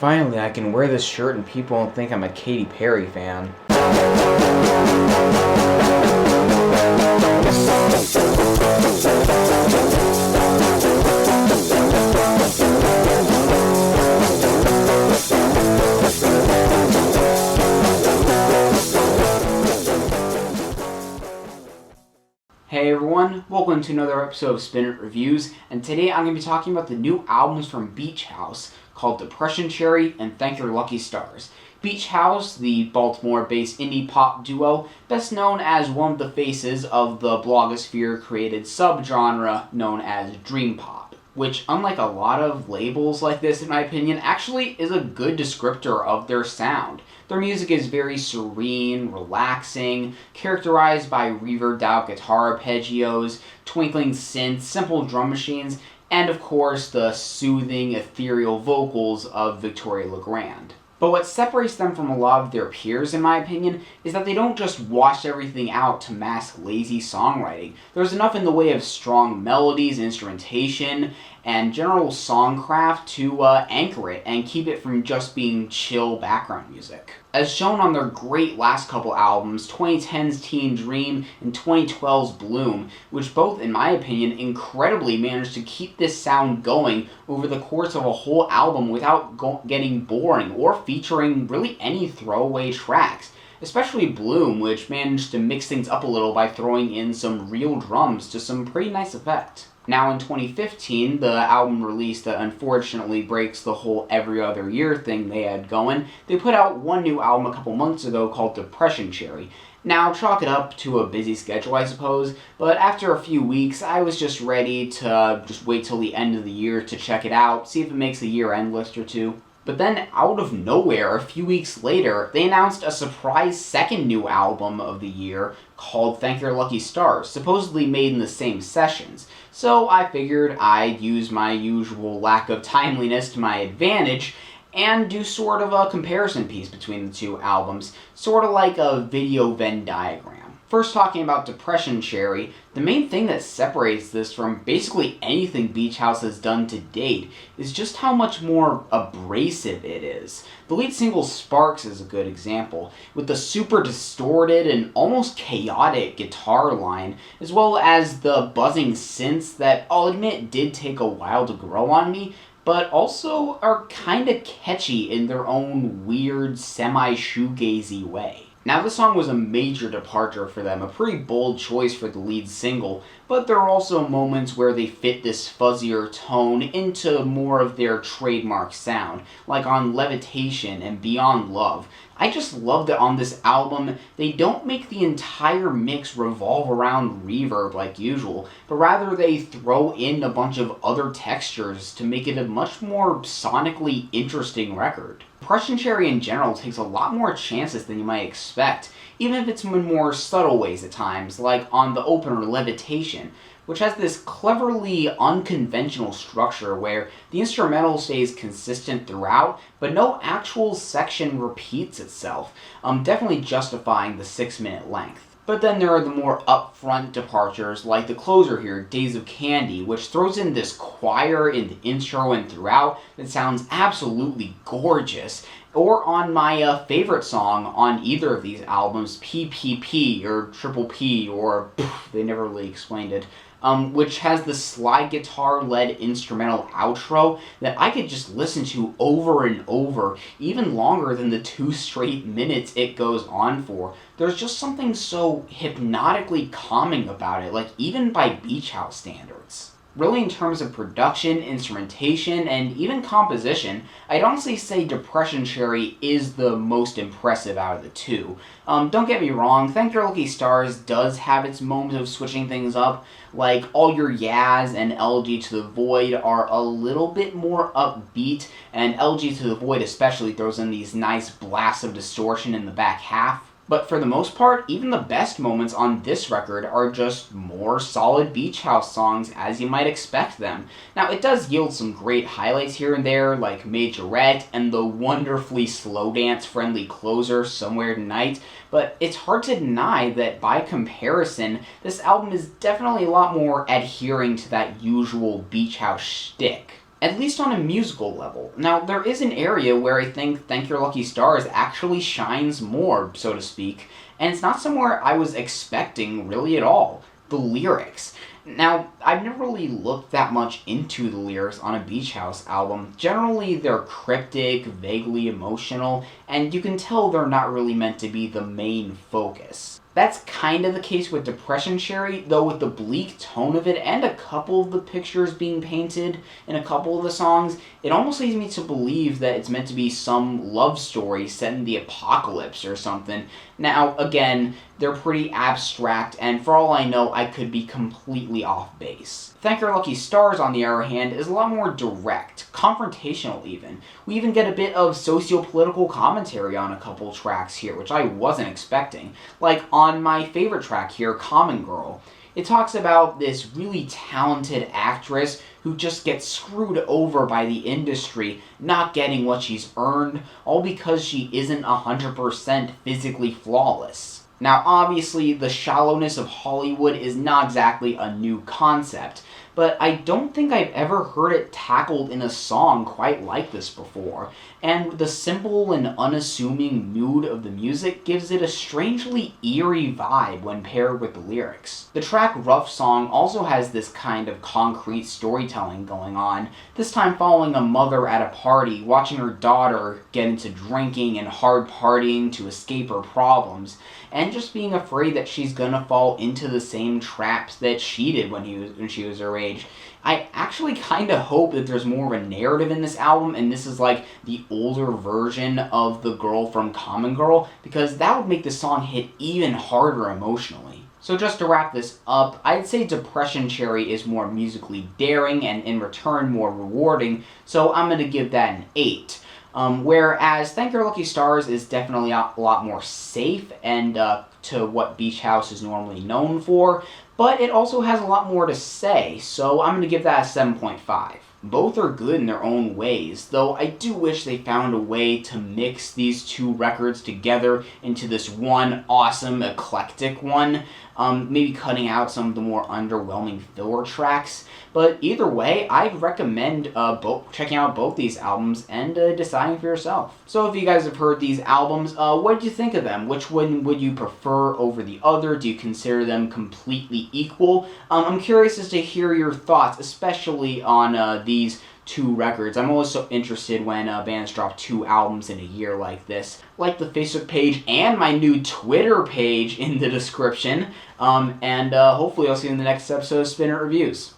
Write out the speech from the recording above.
Finally, I can wear this shirt and people won't think I'm a Katy Perry fan. Hey everyone, welcome to another episode of Spin It Reviews, and today I'm going to be talking about the new albums from Beach House called Depression Cherry and Thank Your Lucky Stars. Beach House, the Baltimore-based indie pop duo, best known as one of the faces of the blogosphere-created subgenre known as dream pop, which, unlike a lot of labels like this in my opinion, actually is a good descriptor of their sound. Their music is very serene, relaxing, characterized by reverbed out guitar arpeggios, twinkling synths, simple drum machines, and of course the soothing, ethereal vocals of Victoria Legrand. But what separates them from a lot of their peers, in my opinion, is that they don't just wash everything out to mask lazy songwriting. There's enough in the way of strong melodies, instrumentation, and general songcraft to anchor it and keep it from just being chill background music. As shown on their great last couple albums, 2010's Teen Dream and 2012's Bloom, which both, in my opinion, incredibly managed to keep this sound going over the course of a whole album without getting boring or featuring really any throwaway tracks. Especially Bloom, which managed to mix things up a little by throwing in some real drums to some pretty nice effect. Now in 2015, the album release that unfortunately breaks the whole every other year thing they had going, they put out one new album a couple months ago called Depression Cherry. Now, chalk it up to a busy schedule, I suppose, but after a few weeks, I was just ready to just wait till the end of the year to check it out, see if it makes a year-end list or two. But then, out of nowhere, a few weeks later, they announced a surprise second new album of the year called Thank Your Lucky Stars, supposedly made in the same sessions. So I figured I'd use my usual lack of timeliness to my advantage and do sort of a comparison piece between the two albums, sort of like a video Venn diagram. First, talking about Depression Cherry, the main thing that separates this from basically anything Beach House has done to date is just how much more abrasive it is. The lead single Sparks is a good example, with the super distorted and almost chaotic guitar line, as well as the buzzing synths that I'll admit did take a while to grow on me, but also are kinda catchy in their own weird, semi-shoegazy way. Now, this song was a major departure for them, a pretty bold choice for the lead single, but there are also moments where they fit this fuzzier tone into more of their trademark sound, like on Levitation and Beyond Love. I just love that on this album, they don't make the entire mix revolve around reverb like usual, but rather they throw in a bunch of other textures to make it a much more sonically interesting record. Depression Cherry in general takes a lot more chances than you might expect, even if it's in more subtle ways at times, like on the opener Levitation, which has this cleverly unconventional structure where the instrumental stays consistent throughout, but no actual section repeats itself, definitely justifying the 6-minute length. But then there are the more upfront departures, like the closer here, Days of Candy, which throws in this choir in the intro and throughout that sounds absolutely gorgeous. Or on my favorite song on either of these albums, PPP, or Triple P, or they never really explained it, which has the slide guitar-led instrumental outro that I could just listen to over and over, even longer than the 2 straight minutes it goes on for. There's just something so hypnotically calming about it, like even by Beach House standards. Really, in terms of production, instrumentation, and even composition, I'd honestly say Depression Cherry is the most impressive out of the two. Don't get me wrong, Thank Your Lucky Stars does have its moments of switching things up, like All Your Yas and Elegy to the Void are a little bit more upbeat, and Elegy to the Void especially throws in these nice blasts of distortion in the back half. But for the most part, even the best moments on this record are just more solid Beach House songs as you might expect them. Now, it does yield some great highlights here and there, like Majorette and the wonderfully slow dance-friendly closer, Somewhere Tonight, but it's hard to deny that by comparison, this album is definitely a lot more adhering to that usual Beach House shtick. at least on a musical level. Now, there is an area where I think Thank Your Lucky Stars actually shines more, so to speak, and it's not somewhere I was expecting really at all. The lyrics. Now, I've never really looked that much into the lyrics on a Beach House album. Generally, they're cryptic, vaguely emotional, and you can tell they're not really meant to be the main focus. That's kind of the case with Depression Cherry, though with the bleak tone of it and a couple of the pictures being painted in a couple of the songs, it almost leads me to believe that it's meant to be some love story set in the apocalypse or something. Now, again, they're pretty abstract, and for all I know, I could be completely off base. Thank Your Lucky Stars, on the other hand, is a lot more direct, confrontational even. We even get a bit of sociopolitical commentary on a couple tracks here, which I wasn't expecting. Like on my favorite track here, Common Girl. It talks about this really talented actress who just gets screwed over by the industry, not getting what she's earned, all because she isn't 100% physically flawless. Now, obviously, the shallowness of Hollywood is not exactly a new concept, but I don't think I've ever heard it tackled in a song quite like this before, and the simple and unassuming mood of the music gives it a strangely eerie vibe when paired with the lyrics. The track Rough Song also has this kind of concrete storytelling going on, this time following a mother at a party, watching her daughter get into drinking and hard partying to escape her problems, and just being afraid that she's gonna fall into the same traps that she did when she was her age. I actually kind of hope that there's more of a narrative in this album, and this is like the older version of the girl from Common Girl, because that would make the song hit even harder emotionally. So just to wrap this up, I'd say Depression Cherry is more musically daring and in return more rewarding, so I'm going to give that an 8. Whereas Thank Your Lucky Stars is definitely a lot more safe and to what Beach House is normally known for, but it also has a lot more to say, so I'm going to give that a 7.5. Both are good in their own ways, though I do wish they found a way to mix these two records together into this one awesome, eclectic one, maybe cutting out some of the more underwhelming filler tracks. But either way, I'd recommend checking out both these albums and deciding for yourself. So if you guys have heard these albums, what did you think of them? Which one would you prefer over the other? Do you consider them completely equal? I'm curious as to hear your thoughts, especially on these two records. I'm always so interested when bands drop 2 albums in a year like this. Like the Facebook page and my new Twitter page in the description. And hopefully I'll see you in the next episode of Spin It Reviews.